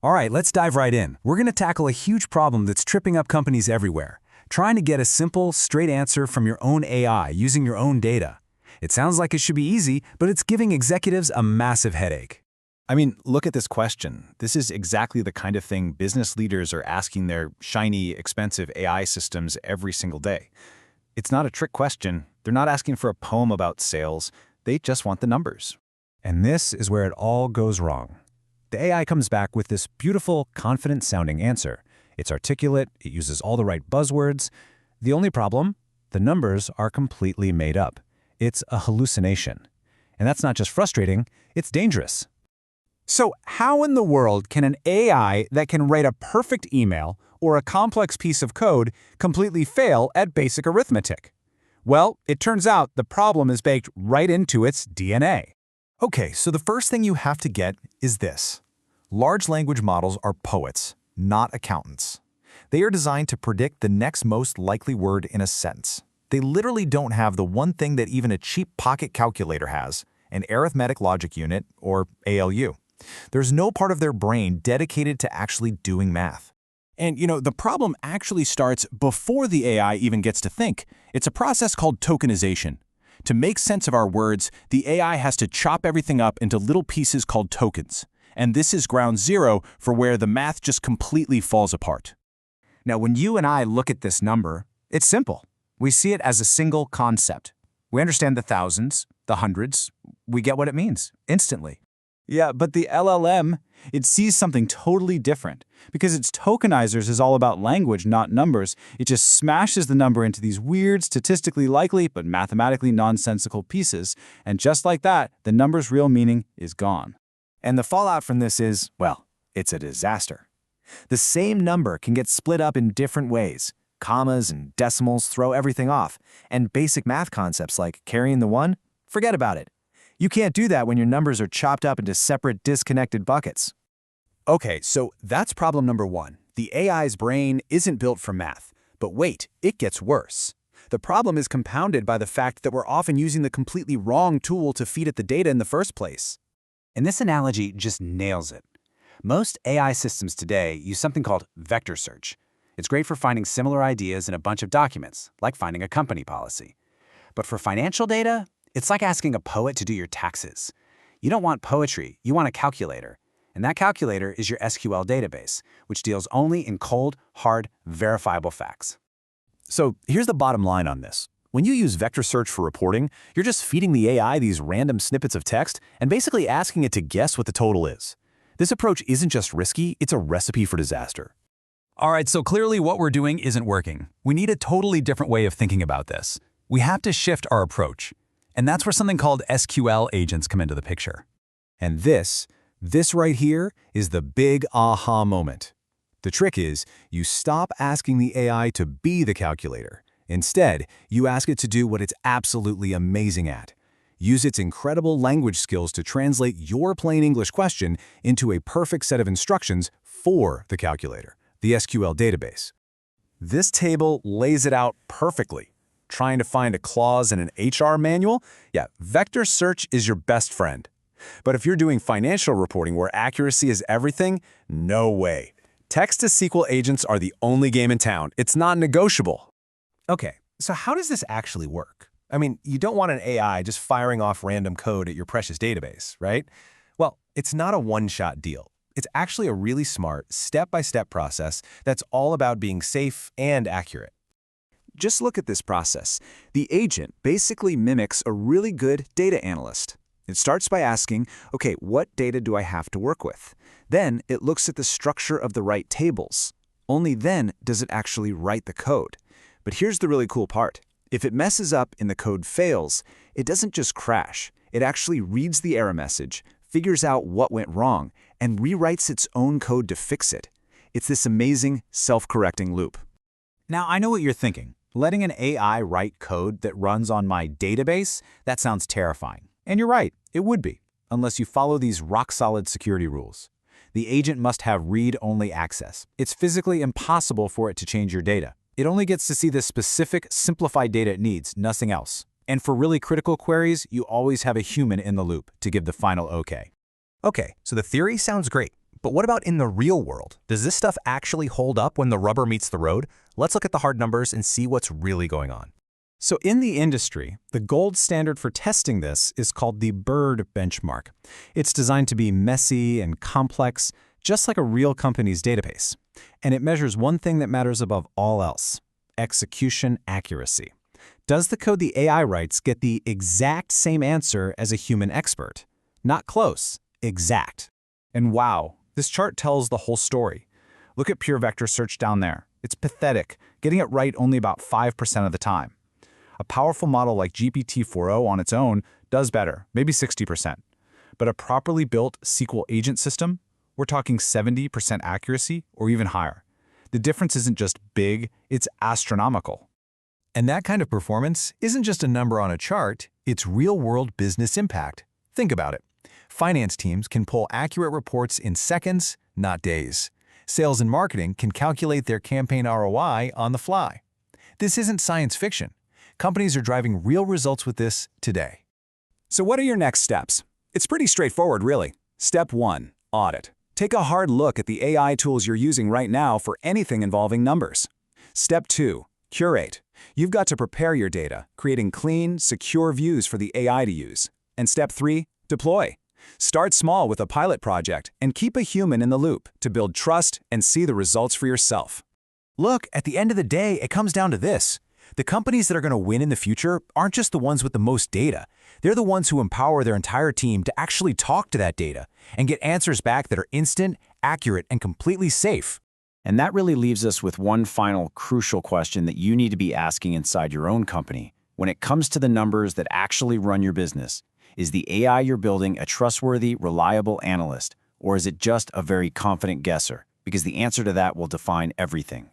All right, let's dive right in. We're going to tackle a huge problem that's tripping up companies everywhere. Trying to get a simple, straight answer from your own AI using your own data. It sounds like it should be easy, but it's giving executives a massive headache. I mean, look at this question. This is exactly the kind of thing business leaders are asking their shiny, expensive AI systems every single day. It's not a trick question. They're not asking for a poem about sales. They just want the numbers. And this is where it all goes wrong. The AI comes back with this beautiful, confident-sounding answer. It's articulate, it uses all the right buzzwords. The only problem? The numbers are completely made up. It's a hallucination. And that's not just frustrating, it's dangerous. So how in the world can an AI that can write a perfect email or a complex piece of code completely fail at basic arithmetic? Well, it turns out the problem is baked right into its DNA. Okay, so the first thing you have to get is this. Large language models are poets, not accountants. They are designed to predict the next most likely word in a sentence. They literally don't have the one thing that even a cheap pocket calculator has, an arithmetic logic unit, or ALU. There's no part of their brain dedicated to actually doing math. And, the problem actually starts before the AI even gets to think. It's a process called tokenization. To make sense of our words, the AI has to chop everything up into little pieces called tokens. And this is ground zero for where the math just completely falls apart. Now, when you and I look at this number, it's simple. We see it as a single concept. We understand the thousands, the hundreds. We get what it means instantly. Yeah, but the LLM, it sees something totally different. Because its tokenizers is all about language, not numbers. It just smashes the number into these weird, statistically likely, but mathematically nonsensical pieces. And just like that, the number's real meaning is gone. And the fallout from this is, well, it's a disaster. The same number can get split up in different ways. Commas and decimals throw everything off. And basic math concepts like carrying the one, forget about it. You can't do that when your numbers are chopped up into separate, disconnected buckets. Okay, so that's problem number one. The AI's brain isn't built for math. But wait, it gets worse. The problem is compounded by the fact that we're often using the completely wrong tool to feed it the data in the first place. And this analogy just nails it. Most AI systems today use something called vector search. It's great for finding similar ideas in a bunch of documents, like finding a company policy. But for financial data, it's like asking a poet to do your taxes. You don't want poetry, you want a calculator. And that calculator is your SQL database, which deals only in cold, hard, verifiable facts. So here's the bottom line on this. When you use vector search for reporting, you're just feeding the AI these random snippets of text and basically asking it to guess what the total is. This approach isn't just risky, it's a recipe for disaster. All right, so clearly what we're doing isn't working. We need a totally different way of thinking about this. We have to shift our approach. And that's where something called SQL agents come into the picture. And this right here is the big aha moment. The trick is, you stop asking the AI to be the calculator. Instead, you ask it to do what it's absolutely amazing at. Use its incredible language skills to translate your plain English question into a perfect set of instructions for the calculator, the SQL database. This table lays it out perfectly. Trying to find a clause in an HR manual? Yeah, vector search is your best friend. But if you're doing financial reporting where accuracy is everything, no way. Text-to-SQL agents are the only game in town. It's non-negotiable. Okay, so how does this actually work? I mean, you don't want an AI just firing off random code at your precious database, right? Well, it's not a one-shot deal. It's actually a really smart, step-by-step process that's all about being safe and accurate. Just look at this process. The agent basically mimics a really good data analyst. It starts by asking, okay, what data do I have to work with? Then it looks at the structure of the right tables. Only then does it actually write the code. But here's the really cool part. If it messes up and the code fails, it doesn't just crash. It actually reads the error message, figures out what went wrong, and rewrites its own code to fix it. It's this amazing self-correcting loop. Now, I know what you're thinking. Letting an AI write code that runs on my database, that sounds terrifying. And you're right, it would be, unless you follow these rock-solid security rules. The agent must have read-only access. It's physically impossible for it to change your data. It only gets to see the specific, simplified data it needs, nothing else. And for really critical queries, you always have a human in the loop to give the final OK. Okay, so the theory sounds great, But what about in the real world? Does this stuff actually hold up when the rubber meets the road? Let's look at the hard numbers and see what's really going on. So in the industry, the gold standard for testing this is called the BIRD benchmark. It's designed to be messy and complex, just like a real company's database. And it measures one thing that matters above all else: execution accuracy. Does the code the AI writes get the exact same answer as a human expert? Not close, exact. And wow, this chart tells the whole story. Look at pure vector search down there. It's pathetic, getting it right only about 5% of the time. A powerful model like GPT-4o on its own does better, maybe 60%. But a properly built SQL agent system, we're talking 70% accuracy or even higher. The difference isn't just big, it's astronomical. And that kind of performance isn't just a number on a chart, it's real-world business impact. Think about it. Finance teams can pull accurate reports in seconds, not days. Sales and marketing can calculate their campaign ROI on the fly. This isn't science fiction. Companies are driving real results with this today. So what are your next steps? It's pretty straightforward, really. Step 1, audit. Take a hard look at the AI tools you're using right now for anything involving numbers. Step 2, curate. You've got to prepare your data, creating clean, secure views for the AI to use. And step 3, deploy. Start small with a pilot project and keep a human in the loop to build trust and see the results for yourself. Look, at the end of the day, it comes down to this. The companies that are going to win in the future aren't just the ones with the most data. They're the ones who empower their entire team to actually talk to that data and get answers back that are instant, accurate, and completely safe. And that really leaves us with one final crucial question that you need to be asking inside your own company. When it comes to the numbers that actually run your business, is the AI you're building a trustworthy, reliable analyst, or is it just a very confident guesser? Because the answer to that will define everything.